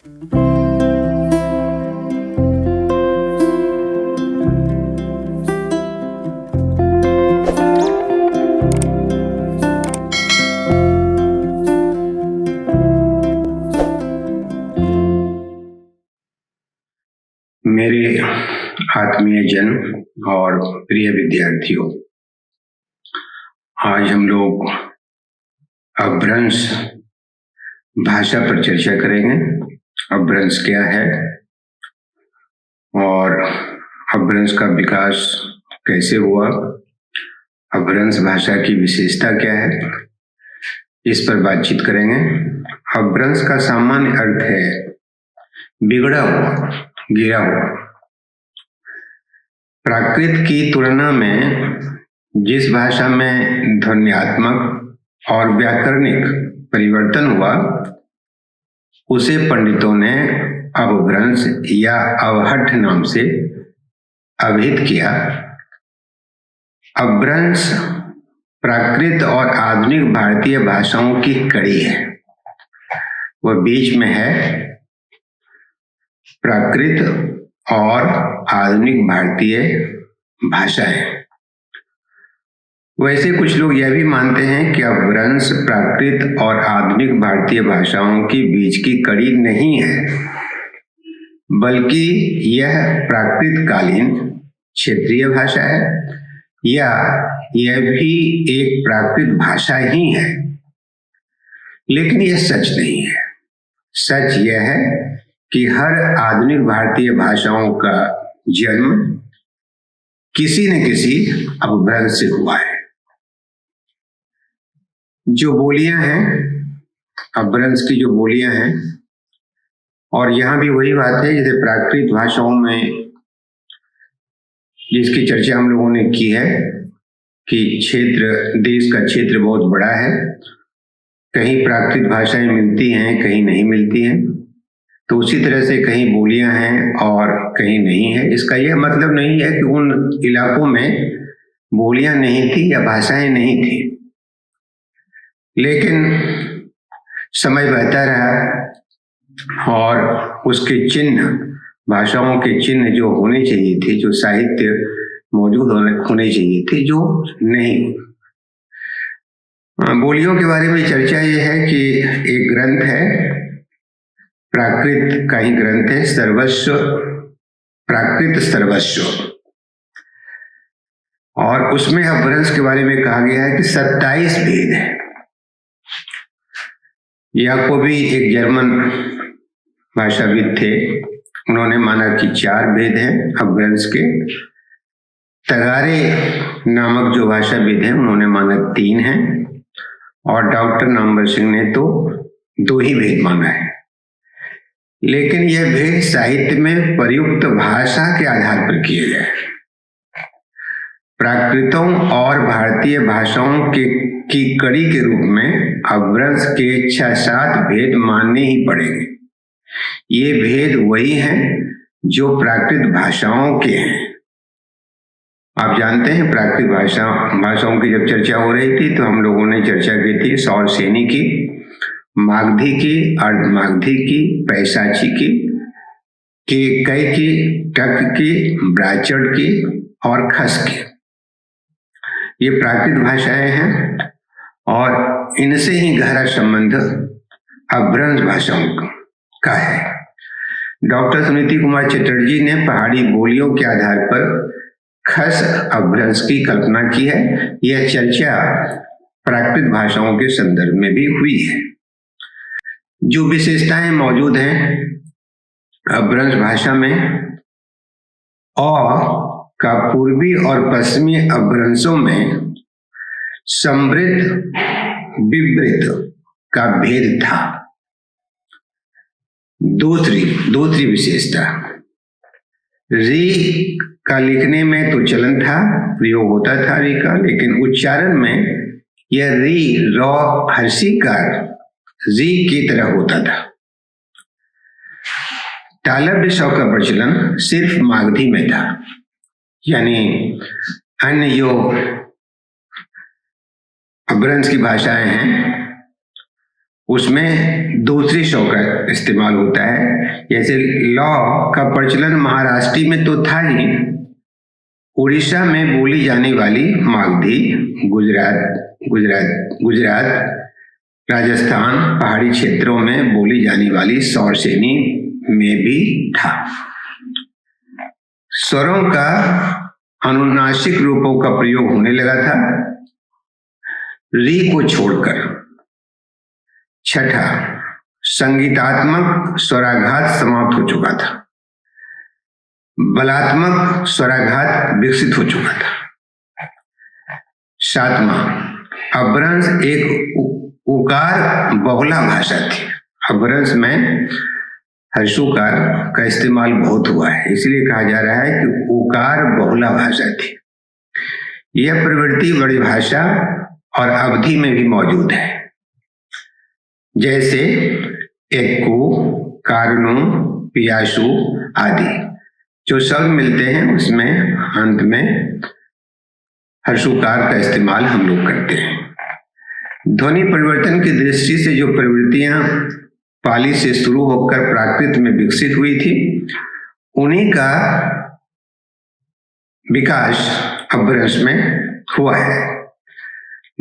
मेरे आत्मीय जन और प्रिय विद्यार्थियों, आज हम लोग अपभ्रंश भाषा पर चर्चा करेंगे। अपभ्रंश क्या है और अपभ्रंश का विकास कैसे हुआ, अपभ्रंश भाषा की विशेषता क्या है, इस पर बातचीत करेंगे। अपभ्रंश का सामान्य अर्थ है बिगड़ा हुआ, गिरा हुआ। प्राकृत की तुलना में जिस भाषा में ध्वन्यात्मक और व्याकरणिक परिवर्तन हुआ उसे पंडितों ने अपभ्रंश या अवहट्ठ नाम से अभिहित किया। अपभ्रंश प्राकृत और आधुनिक भारतीय भाषाओं की कड़ी है, वह बीच में है। प्राकृत और आधुनिक भारतीय भाषाएं। वैसे कुछ लोग यह भी मानते हैं कि अपभ्रंश प्राकृत और आधुनिक भारतीय भाषाओं के बीच की कड़ी नहीं है, बल्कि यह प्राकृत कालीन क्षेत्रीय भाषा है, या यह भी एक प्राकृत भाषा ही है। लेकिन यह सच नहीं है। सच यह है कि हर आधुनिक भारतीय भाषाओं का जन्म किसी न किसी अपभ्रंश से हुआ है। जो बोलियां हैं, अपभ्रंश की जो बोलियां हैं, और यहाँ भी वही बात है जैसे प्राकृत भाषाओं में जिसकी चर्चा हम लोगों ने की है कि देश का क्षेत्र बहुत बड़ा है, कहीं प्राकृत भाषाएं मिलती हैं, कहीं नहीं मिलती हैं। तो उसी तरह से कहीं बोलियां हैं और कहीं नहीं है। इसका यह मतलब नहीं है कि उन इलाकों में बोलियां नहीं थी या भाषाएं नहीं थी, लेकिन समय बहता रहा और उसके चिन्ह, भाषाओं के चिन्ह जो होने चाहिए थे, जो साहित्य मौजूद होने चाहिए थे, जो नहीं। बोलियों के बारे में चर्चा यह है कि एक ग्रंथ है, प्राकृत का ही ग्रंथ है, सर्वस्व, प्राकृत सर्वस्व, और उसमें अपभ्रंश के बारे में कहा गया है कि 27 भेद है। याकोबी एक जर्मन भाषाविद थे, उन्होंने माना कि 4 भेद हैं अपभ्रंश के। तगारे नामक जो भाषाविद हैं उन्होंने माना 3 हैं, और डॉक्टर नामवर सिंह ने तो 2 ही भेद माना है। लेकिन यह भेद साहित्य में प्रयुक्त भाषा के आधार पर किए गए। प्राकृतों और भारतीय भाषाओं की कड़ी के रूप में अपभ्रंश के 6-7 भेद मानने ही पड़ेंगे। ये भेद वही हैं जो प्राकृत भाषाओं के हैं। आप जानते हैं प्राकृत भाषाओं की जब चर्चा हो रही थी तो हम लोगों ने चर्चा की थी सौरसेनी की, मागधी की, अर्धमागधी की, पैशाची की, केकई की, टक की, ब्राह्मण की और खस की। ये प्राकृत भाषाएं हैं और इनसे ही गहरा संबंध अपभ्रंश भाषाओं का है। डॉक्टर सुनीति कुमार चटर्जी ने पहाड़ी बोलियों के आधार पर खस अपभ्रंश की कल्पना की है। यह चर्चा प्राकृत भाषाओं के संदर्भ में भी हुई है। जो विशेषताएं मौजूद हैं अपभ्रंश भाषा में, का पूर्वी और पश्चिमी अपभ्रंशों में समृद्ध विवृत का भेद था। दूसरी विशेषता, री का लिखने में तो चलन था, प्रयोग होता था री का, लेकिन उच्चारण में यह री रॉ हर्षिकार जी की तरह होता था। तालव्य श का प्रचलन सिर्फ मागधी में था, यानी अन्य जो अपभ्रंश की भाषाएं हैं उसमें दूसरे शौ का इस्तेमाल होता है। जैसे लौ का प्रचलन महाराष्ट्र में तो था ही, उड़ीसा में बोली जाने वाली मागधी, गुजरात, राजस्थान, पहाड़ी क्षेत्रों में बोली जाने वाली सौरसेनी में भी था। स्वरों का अनुनासिक रूपों का प्रयोग होने लगा था री को छोड़कर। छठा, संगीतात्मक स्वराघात समाप्त हो चुका था, बलात्मक स्वराघात विकसित हो चुका था। सातवां, अपभ्रंश एक उकार बहुला भाषा थी। अपभ्रंश में हर्षोकार का इस्तेमाल बहुत हुआ है, इसलिए कहा जा रहा है कि उकार बहुला भाषा थी। यह प्रवृत्ति बड़ी भाषा और अवधि में भी मौजूद है, जैसे एक्कू, कारणु, पियासु आदि जो शब्द मिलते हैं उसमें अंत में हर्षोकार का इस्तेमाल हम लोग करते हैं। ध्वनि परिवर्तन की दृष्टि से जो प्रवृत्तियां पाली से शुरू होकर प्राकृत में विकसित हुई थी, उन्हीं का विकास अपभ्रंश में हुआ है।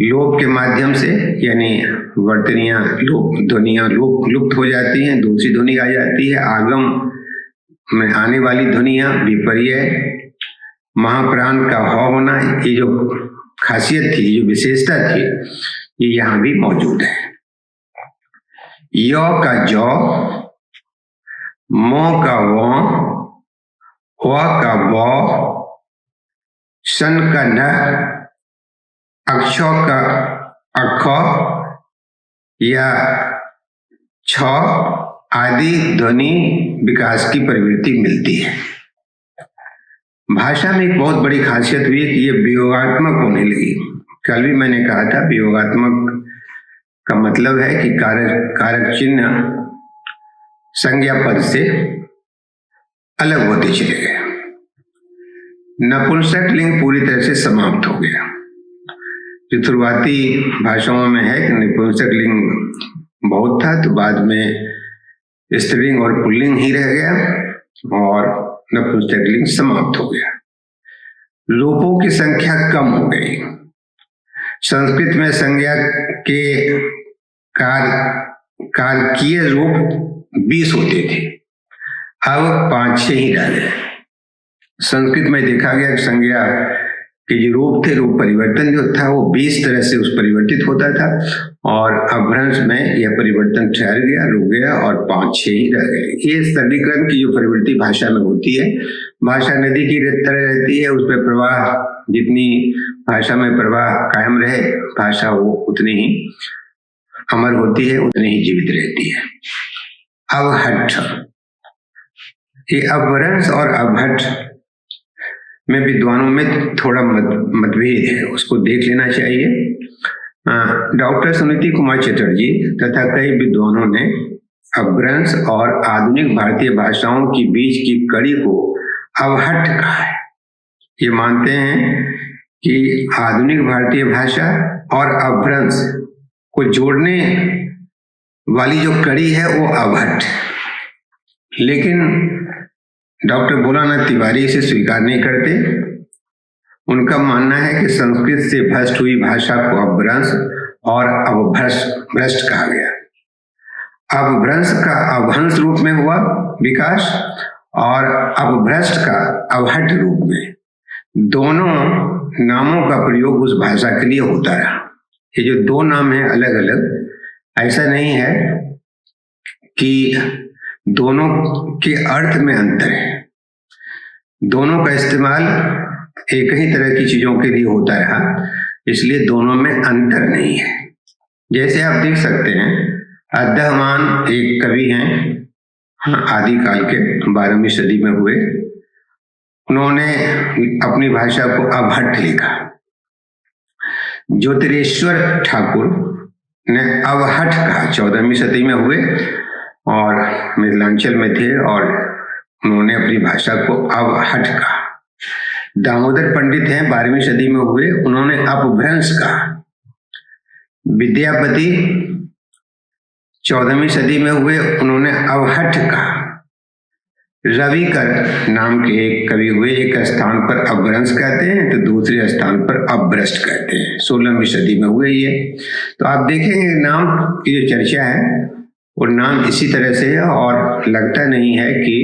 लोप के माध्यम से, यानी वर्तनियां ध्वनियां लुप्त हो जाती हैं, दूसरी ध्वनि आ जाती है। आगम में आने वाली ध्वनियां विपर्य, महाप्राण का ह होना, ये जो खासियत थी, जो विशेषता थी, ये यहाँ भी मौजूद है। य का जौ, म का व, का व, शन का न, अक्ष का अख या छ आदि ध्वनि विकास की प्रवृत्ति मिलती है। भाषा में एक बहुत बड़ी खासियत हुई कि ये वियोगात्मक होने लगी। कल भी मैंने कहा था, वियोगात्मक का मतलब है कि कारक चिन्ह संज्ञा पद से अलग होते चले गए। नपुंसक लिंग पूरी तरह से समाप्त हो गया। जो शुरुआती भाषाओं में है कि नपुंसक लिंग बहुत था, तो बाद में स्त्रीलिंग और पुल्लिंग ही रह गया और नपुंसक लिंग समाप्त हो गया। रूपों की संख्या कम हो गई। संस्कृत में संज्ञा के कारकीय रूप 20 होते थे, अब 5-6 ही रह गए। संस्कृत में देखा गया कि संज्ञा के जो रूप थे, रूप परिवर्तन जो था वो 20 तरह से उस परिवर्तित होता था, और अपभ्रंश में यह परिवर्तन ठहर गया, रुक गया और 5-6 ही रह गए। ये सरलीकरण की जो प्रवृत्ति भाषा में होती है, भाषा नदी की तरह रहती है, उसमें प्रवाह, जितनी भाषा में प्रवाह कायम रहे, भाषा वो उतनी ही अमर होती है, उतनी ही जीवित रहती है। अवहट्ठ, ये अपभ्रंश और अवहट्ठ में विद्वानों में थोड़ा मतभेद है, उसको देख लेना चाहिए। डॉक्टर सुनीति कुमार चटर्जी तथा कई विद्वानों ने अपभ्रंश और आधुनिक भारतीय भाषाओं के बीच की कड़ी को अवहट्ठ कहा है। ये मानते हैं कि आधुनिक भारतीय भाषा और अपभ्रंश को जोड़ने वाली जो कड़ी है वो अवहट्ठ, लेकिन डॉक्टर भोलानाथ तिवारी इसे स्वीकार नहीं करते। उनका मानना है कि संस्कृत से भ्रष्ट हुई भाषा को अपभ्रंश और अवभ्रष्ट कहा गया। अपभ्रंश का अवहंस रूप में हुआ विकास और अपभ्रष्ट का अवहट्ठ रूप में। दोनों नामों का प्रयोग उस भाषा के लिए होता रहा। ये जो दो नाम हैं अलग अलग, ऐसा नहीं है कि दोनों के अर्थ में अंतर है। दोनों का इस्तेमाल एक ही तरह की चीजों के लिए होता रहा, इसलिए दोनों में अंतर नहीं है। जैसे आप देख सकते हैं, अद्दहमान एक कवि हैं, आदिकाल के 12वीं सदी में हुए। उन्होंने अपनी भाषा को अवहट्ठ लिखा। ज्योतिरेश्वर ठाकुर ने अवहट्ठ कहा, 14वीं सदी में हुए और मिथिलांचल में थे, और उन्होंने अपनी भाषा को अवहट्ठ कहा। दामोदर पंडित हैं, 12वीं सदी में हुए, उन्होंने अपभ्रंश कहा। विद्यापति 14वीं सदी में हुए। उन्होंने अवहट कहा। रविकर नाम के एक कवि हुए, एक स्थान पर अपभ्रंश कहते हैं तो दूसरे स्थान पर अपभ्रष्ट कहते हैं। 16वीं सदी में हुए ये। तो आप देखेंगे नाम की जो चर्चा है वो नाम इसी तरह से है, और लगता नहीं है कि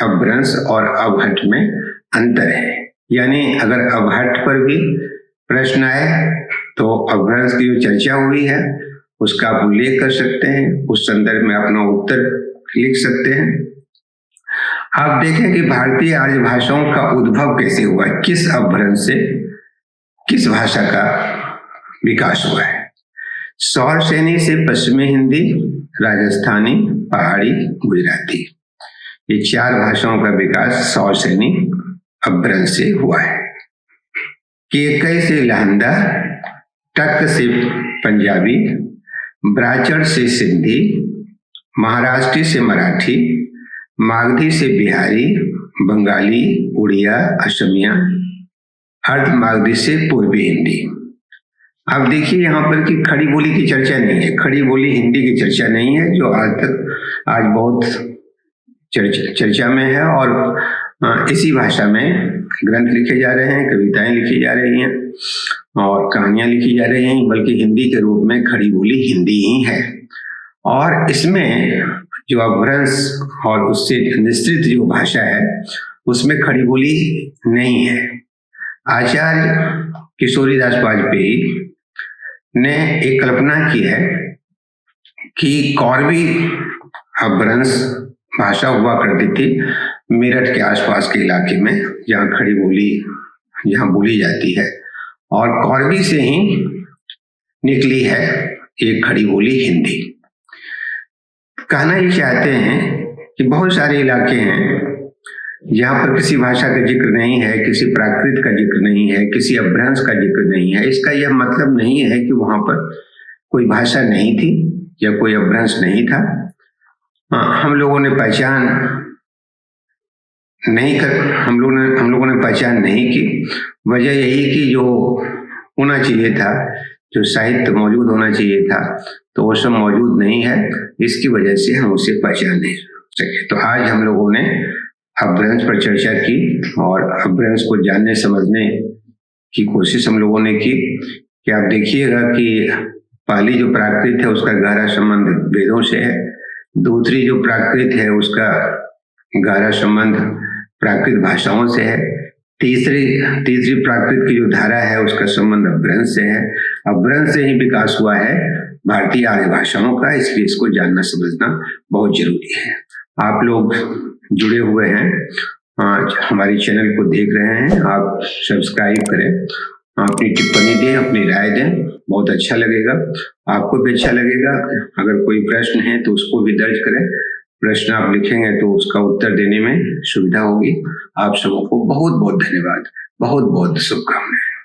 अपभ्रंश और अवहट में अंतर है। यानी अगर अवहट पर भी प्रश्न आए तो अपभ्रंश की जो चर्चा हुई है उसका आप उल्लेख कर सकते हैं, उस संदर्भ में अपना उत्तर लिख सकते हैं। आप देखें कि भारतीय आर्य भाषाओं का उद्भव कैसे हुआ है, किस अपभ्रंश से किस भाषा का विकास हुआ है। सौर सैनी से पश्चिमी हिंदी, राजस्थानी, पहाड़ी, गुजराती, ये 4 भाषाओं का विकास सौर सैनी अपभ्रंश से हुआ है। केकई से लहंदा, टक से पंजाबी, ब्राचड़ से सिंधी, महाराष्ट्री से मराठी, मागधी से बिहारी, बंगाली, उड़िया, असमिया, अर्ध मागधी से पूर्वी हिंदी। अब देखिए यहाँ पर कि खड़ी बोली की चर्चा नहीं है, खड़ी बोली हिंदी की चर्चा नहीं है, जो आज बहुत चर्चा में है, और इसी भाषा में ग्रंथ लिखे जा रहे हैं, कविताएं लिखी जा रही हैं और कहानियां लिखी जा रही हैं, बल्कि हिंदी के रूप में खड़ी बोली हिंदी ही है। और इसमें जो अपभ्रंश और उससे निश्चित जो भाषा है उसमें खड़ी बोली नहीं है। आचार्य किशोरीदास वाजपेयी ने एक कल्पना की है कि कौरवी अपभ्रंश भाषा हुआ करती थी मेरठ के आसपास के इलाके में, जहाँ खड़ी बोली जहाँ बोली जाती है, और कौरवी से ही निकली है एक खड़ी बोली हिंदी। कहना ये चाहते हैं कि बहुत सारे इलाके हैं जहाँ पर किसी भाषा का जिक्र नहीं है, किसी प्राकृत का जिक्र नहीं है, किसी अपभ्रंश का जिक्र नहीं है। इसका यह मतलब नहीं है कि वहां पर कोई भाषा नहीं थी या कोई अपभ्रंश नहीं था। हम लोगों ने पहचान नहीं की। वजह यही कि जो होना चाहिए था, जो साहित्य मौजूद होना चाहिए था, तो वो सब मौजूद नहीं है। इसकी वजह से हम उसे पहचान नहीं सके। तो आज हम लोगों ने अपभ्रंश पर चर्चा की और अपभ्रंश को जानने समझने की कोशिश हम लोगों ने की। कि आप देखिएगा कि पहली जो प्राकृत है उसका गहरा संबंध वेदों से है, दूसरी जो प्राकृत है उसका गहरा संबंध प्राकृत भाषाओं से है, तीसरी प्राकृत की जो धारा है उसका संबंध अपभ्रंश से है। अपभ्रंश से ही विकास हुआ है भारतीय आर्य भाषाओं का, इसलिए इसको जानना समझना बहुत जरूरी है। आप लोग जुड़े हुए हैं, हमारे चैनल को देख रहे हैं, आप सब्सक्राइब करें, अपनी टिप्पणी दें, अपनी राय दें, बहुत अच्छा लगेगा, आपको भी अच्छा लगेगा। अगर कोई प्रश्न है तो उसको भी दर्ज करें, प्रश्न आप लिखेंगे तो उसका उत्तर देने में सुविधा होगी। आप सबको बहुत बहुत धन्यवाद, बहुत बहुत शुभकामनाएं।